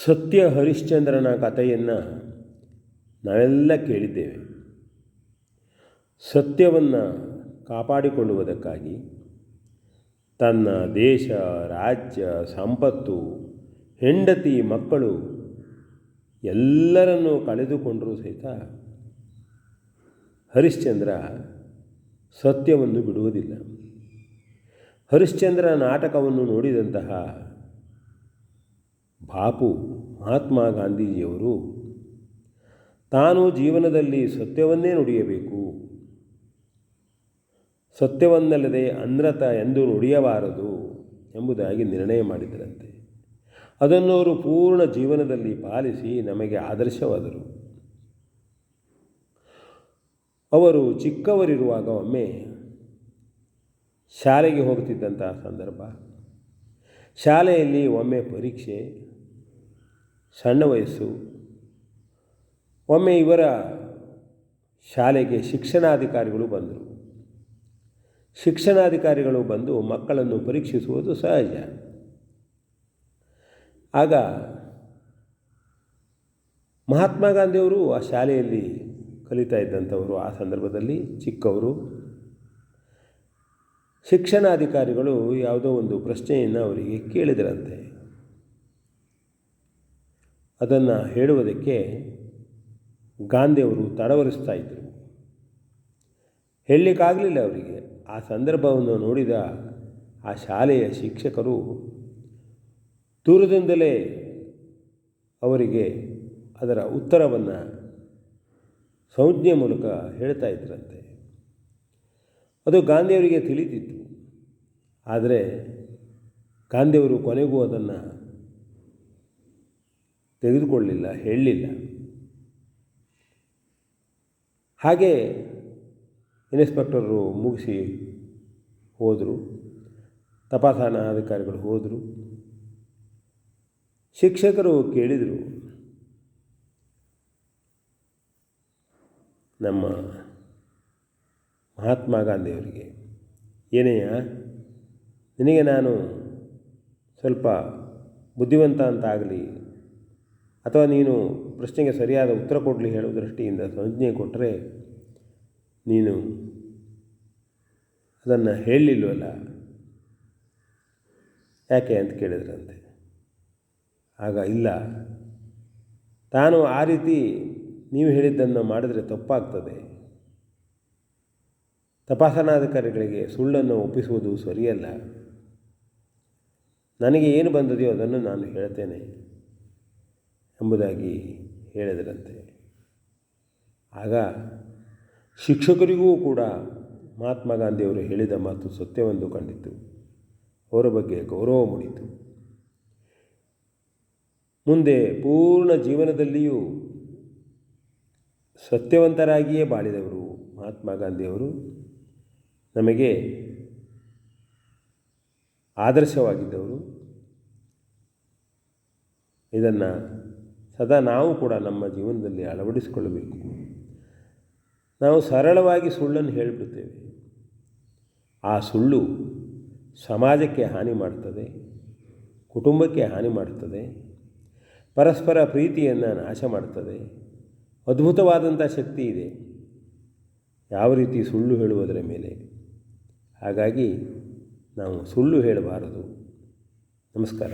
ಸತ್ಯ ಹರಿಶ್ಚಂದ್ರನ ಕಥೆಯನ್ನು ನಾವೆಲ್ಲ ಕೇಳಿದ್ದೇವೆ. ಸತ್ಯವನ್ನು ಕಾಪಾಡಿಕೊಳ್ಳುವುದಕ್ಕಾಗಿ ತನ್ನ ದೇಶ, ರಾಜ್ಯ, ಸಂಪತ್ತು, ಹೆಂಡತಿ, ಮಕ್ಕಳು ಎಲ್ಲರನ್ನೂ ಕಳೆದುಕೊಂಡರೂ ಸಹಿತ ಹರಿಶ್ಚಂದ್ರ ಸತ್ಯವನ್ನು ಬಿಡುವುದಿಲ್ಲ. ಹರಿಶ್ಚಂದ್ರ ನಾಟಕವನ್ನು ನೋಡಿದಂತಹ ಬಾಪು ಮಹಾತ್ಮ ಗಾಂಧೀಜಿಯವರು ತಾನು ಜೀವನದಲ್ಲಿ ಸತ್ಯವನ್ನೇ ನುಡಿಯಬೇಕು, ಸತ್ಯವನ್ನಲ್ಲದೆ ಅನೃತ ಎಂದು ನುಡಿಯಬಾರದು ಎಂಬುದಾಗಿ ನಿರ್ಣಯ ಮಾಡಿದರಂತೆ. ಅದನ್ನು ಅವರು ಪೂರ್ಣ ಜೀವನದಲ್ಲಿ ಪಾಲಿಸಿ ನಮಗೆ ಆದರ್ಶವಾದರು. ಅವರು ಚಿಕ್ಕವರಿರುವಾಗ ಒಮ್ಮೆ ಶಾಲೆಗೆ ಹೋಗುತ್ತಿದ್ದಂತಹ ಸಂದರ್ಭ, ಶಾಲೆಯಲ್ಲಿ ಒಮ್ಮೆ ಪರೀಕ್ಷೆ, ಸಣ್ಣ ವಯಸ್ಸು. ಒಮ್ಮೆ ಇವರ ಶಾಲೆಗೆ ಶಿಕ್ಷಣಾಧಿಕಾರಿಗಳು ಬಂದರು. ಶಿಕ್ಷಣಾಧಿಕಾರಿಗಳು ಬಂದು ಮಕ್ಕಳನ್ನು ಪರೀಕ್ಷಿಸುವುದು ಸಹಜ. ಆಗ ಮಹಾತ್ಮ ಗಾಂಧಿಯವರು ಆ ಶಾಲೆಯಲ್ಲಿ ಕಲಿತಾ ಇದ್ದಂಥವರು. ಆ ಸಂದರ್ಭದಲ್ಲಿ ಚಿಕ್ಕವರು. ಶಿಕ್ಷಣಾಧಿಕಾರಿಗಳು ಯಾವುದೋ ಒಂದು ಪ್ರಶ್ನೆಯನ್ನು ಅವರಿಗೆ ಕೇಳಿದರಂತೆ. ಅದನ್ನು ಹೇಳುವುದಕ್ಕೆ ಗಾಂಧಿಯವರು ತಡವರಿಸ್ತಾ ಇದ್ದರು. ಹೇಳಲಿಕ್ಕಾಗಲಿಲ್ಲ ಅವರಿಗೆ. ಆ ಸಂದರ್ಭವನ್ನು ನೋಡಿದ ಆ ಶಾಲೆಯ ಶಿಕ್ಷಕರು ದೂರದಿಂದಲೇ ಅವರಿಗೆ ಅದರ ಉತ್ತರವನ್ನು ಸಂಜ್ಞೆ ಮೂಲಕ ಹೇಳ್ತಾ ಇದ್ದರಂತೆ. ಅದು ಗಾಂಧಿಯವರಿಗೆ ತಿಳಿದಿತ್ತು. ಆದರೆ ಗಾಂಧಿಯವರು ಕೊನೆಗೂ ಅದನ್ನು ತೆಗೆದುಕೊಳ್ಳಲಿಲ್ಲ, ಹೇಳಲಿಲ್ಲ. ಹಾಗೆ ಇನ್ಸ್ಪೆಕ್ಟರು ಮುಗಿಸಿ ಹೋದರು. ತಪಾಸಣಾ ಅಧಿಕಾರಿಗಳು ಹೋದರು. ಶಿಕ್ಷಕರು ಕೇಳಿದರು, ನಮ್ಮ ಮಹಾತ್ಮ ಗಾಂಧಿಯವರಿಗೆ, ಏನಯ್ಯ, ನಿನಗೆ ನಾನು ಸ್ವಲ್ಪ ಬುದ್ಧಿವಂತ ಅಂತ ಆಗಲಿ ಅಥವಾ ನೀನು ಪ್ರಶ್ನೆಗೆ ಸರಿಯಾದ ಉತ್ತರ ಕೊಡಲಿ ಹೇಳುವ ದೃಷ್ಟಿಯಿಂದ ಸಂಜ್ಞೆ ಕೊಟ್ಟರೆ ನೀನು ಅದನ್ನು ಹೇಳಲಿಲ್ವಲ್ಲ, ಯಾಕೆ ಅಂತ ಕೇಳಿದ್ರಂತೆ. ಆಗ ಇಲ್ಲ, ತಾನು ಆ ರೀತಿ ನೀವು ಹೇಳಿದ್ದನ್ನು ಮಾಡಿದರೆ ತಪ್ಪಾಗ್ತದೆ. ತಪಾಸಣಾಧಿಕಾರಿಗಳಿಗೆ ಸುಳ್ಳನ್ನು ಒಪ್ಪಿಸುವುದು ಸರಿಯಲ್ಲ. ನನಗೆ ಏನು ಬಂದದೆಯೋ ಅದನ್ನು ನಾನು ಹೇಳ್ತೇನೆ ಎಂಬುದಾಗಿ ಹೇಳಿದರಂತೆ. ಆಗ ಶಿಕ್ಷಕರಿಗೂ ಕೂಡ ಮಹಾತ್ಮ ಗಾಂಧಿಯವರು ಹೇಳಿದ ಮಾತು ಸತ್ಯವೆಂದು ಕಂಡಿತು. ಅವರ ಬಗ್ಗೆ ಗೌರವ ಮೂಡಿತು. ಮುಂದೆ ಪೂರ್ಣ ಜೀವನದಲ್ಲಿಯೂ ಸತ್ಯವಂತರಾಗಿಯೇ ಬಾಳಿದವರು ಮಹಾತ್ಮ ಗಾಂಧಿಯವರು. ನಮಗೆ ಆದರ್ಶವಾಗಿದ್ದವರು. ಇದನ್ನು ಸದಾ ನಾವು ಕೂಡ ನಮ್ಮ ಜೀವನದಲ್ಲಿ ಅಳವಡಿಸಿಕೊಳ್ಳಬೇಕು. ನಾವು ಸರಳವಾಗಿ ಸುಳ್ಳನ್ನು ಹೇಳಿಬಿಡ್ತೇವೆ. ಆ ಸುಳ್ಳು ಸಮಾಜಕ್ಕೆ ಹಾನಿ ಮಾಡ್ತದೆ, ಕುಟುಂಬಕ್ಕೆ ಹಾನಿ ಮಾಡ್ತದೆ, ಪರಸ್ಪರ ಪ್ರೀತಿಯನ್ನು ನಾಶ ಮಾಡ್ತದೆ. ಅದ್ಭುತವಾದಂಥ ಶಕ್ತಿ ಇದೆ ಯಾವ ರೀತಿ ಸುಳ್ಳು ಹೇಳುವುದರ ಮೇಲೆ. ಹಾಗಾಗಿ ನಾವು ಸುಳ್ಳು ಹೇಳಬಾರದು. ನಮಸ್ಕಾರ.